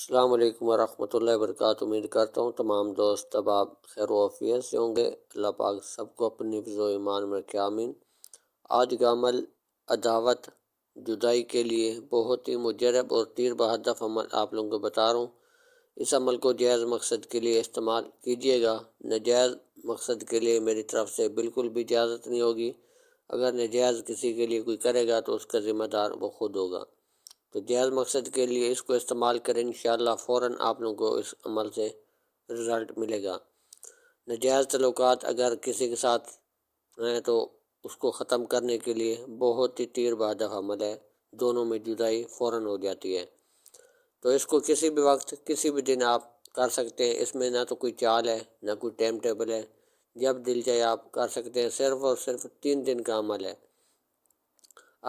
السلام علیکم ورحمۃ اللہ وبرکاتہ۔ امید کرتا ہوں تمام دوست اب آپ خیر و عافیت سے ہوں گے۔ اللہ پاک سب کو اپنی حفظ و ایمان میں رکھے، آمین۔ آج کا عمل عداوت جدائی کے لیے بہت ہی مجرب اور تیر بہدف عمل آپ لوگوں کو بتا رہا ہوں۔ اس عمل کو جائز مقصد کے لیے استعمال کیجیے گا، ناجائز مقصد کے لیے میری طرف سے بالکل بھی اجازت نہیں ہوگی۔ اگر ناجائز کسی کے لیے کوئی کرے گا تو اس کا ذمہ دار وہ خود ہوگا۔ تو جائز مقصد کے لیے اس کو استعمال کریں، انشاءاللہ فوراً آپ لوگوں کو اس عمل سے رزلٹ ملے گا۔ ناجائز تعلقات اگر کسی کے ساتھ ہیں تو اس کو ختم کرنے کے لیے بہت ہی تیر بہدف عمل ہے، دونوں میں جدائی فوراً ہو جاتی ہے۔ تو اس کو کسی بھی وقت کسی بھی دن آپ کر سکتے ہیں، اس میں نہ تو کوئی چال ہے نہ کوئی ٹائم ٹیبل ہے، جب دل چاہے آپ کر سکتے ہیں۔ صرف اور صرف 3 دن کا عمل ہے۔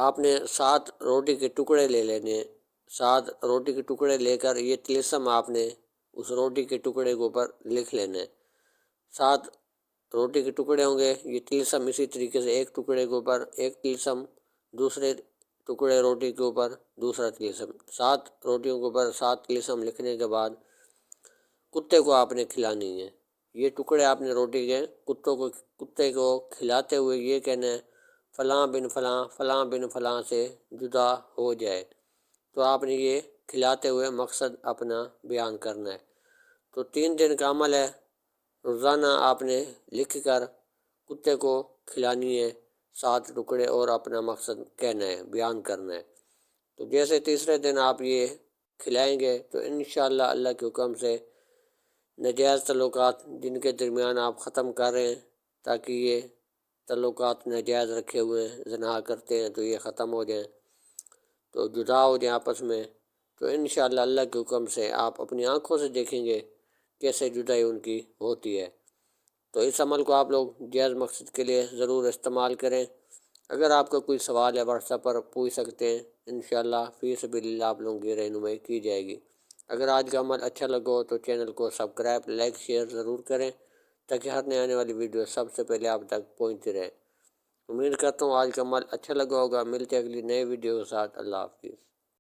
آپ نے 7 روٹی کے ٹکڑے لے لینے، 7 روٹی کے ٹکڑے لے کر یہ طلسم آپ نے اس روٹی کے ٹکڑے کے اوپر لکھ لینے۔ 7 روٹی کے ٹکڑے ہوں گے، یہ طلسم اسی طریقے سے ایک ٹکڑے کے اوپر ایک طلسم، دوسرے ٹکڑے روٹی کے اوپر دوسرا طلسم، 7 روٹیوں کے اوپر 7 طلسم لکھنے کے بعد کتے کو آپ نے کھلانی ہے۔ یہ ٹکڑے آپ نے روٹی کے کتے کو کھلاتے ہوئے یہ کہنا ہے، فلاں بن فلاں فلاں بن فلاں سے جدا ہو جائے۔ تو آپ نے یہ کھلاتے ہوئے مقصد اپنا بیان کرنا ہے۔ تو 3 دن کا عمل ہے، روزانہ آپ نے لکھ کر کتے کو کھلانی ہے 7 ٹکڑے اور اپنا مقصد کہنا ہے، بیان کرنا ہے۔ تو جیسے تیسرے دن آپ یہ کھلائیں گے تو انشاءاللہ اللہ کے حکم سے ناجائز تعلقات جن کے درمیان آپ ختم کر رہے ہیں، تاکہ یہ تعلقات ناجائز رکھے ہوئے ہیں، زنا کرتے ہیں تو یہ ختم ہو جائیں، تو جدا ہو جائیں آپس میں، تو انشاءاللہ اللہ کے حکم سے آپ اپنی آنکھوں سے دیکھیں گے کیسے جدائی ان کی ہوتی ہے۔ تو اس عمل کو آپ لوگ جائز مقصد کے لیے ضرور استعمال کریں۔ اگر آپ کا کوئی سوال ہے واٹس ایپ پر پوچھ سکتے ہیں، انشاءاللہ فی سبیل اللہ آپ لوگوں کی رہنمائی کی جائے گی۔ اگر آج کا عمل اچھا لگا ہو تو چینل کو سبسکرائب، لائک، شیئر ضرور کریں، تاکہ ہر نئے آنے والی ویڈیو سب سے پہلے آپ تک پہنچتی رہے۔ امید کرتا ہوں آج کا عمل اچھا لگا ہوگا۔ ملتے ہیں اگلی نئے ویڈیو کے ساتھ۔ اللہ حافظ۔